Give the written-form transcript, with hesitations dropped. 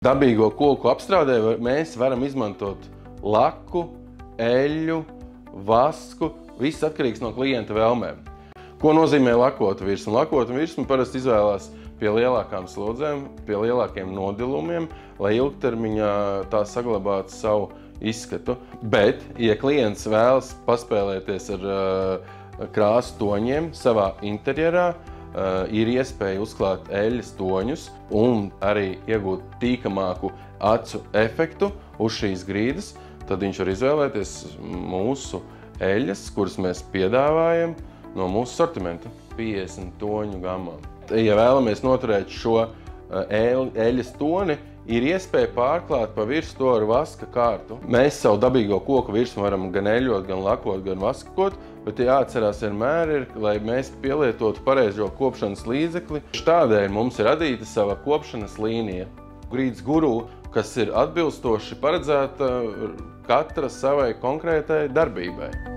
Dabīgo koku apstrādē mēs varam izmantot laku, eļļu, vasku, viss atkarīgs no klienta vēlmēm. Ko nozīmē lakota virsma? Lakota virsma parasti izvēlās pie lielākām slodzēm, pie lielākiem nodilumiem, lai ilgtermiņā tā saglabātu savu izskatu. Bet, ja klients vēlas paspēlēties ar krāsu toņiem savā interjerā, ir iespēja uzklāt eļļas toņus un arī iegūt tīkamāku acu efektu uz šīs grīdas, tad viņš var izvēlēties mūsu eļļas, kuras mēs piedāvājam no mūsu sortimenta 50 toņu gammām. Ja vēlamies noturēt šo eļļas toni, ir iespēja pārklāt pa virsmu to ar vaska kārtu. Mēs savu dabīgo koku virsmu varam gan eļļot, gan lakot, gan vaskot, bet jāatcerās vienmēr ir, lai mēs pielietotu pareizo kopšanas līdzekli. Tādēļ mums ir radīta sava kopšanas līnija. Grīdas guru, kas ir atbilstoši paredzēta katra savai konkrētai darbībai.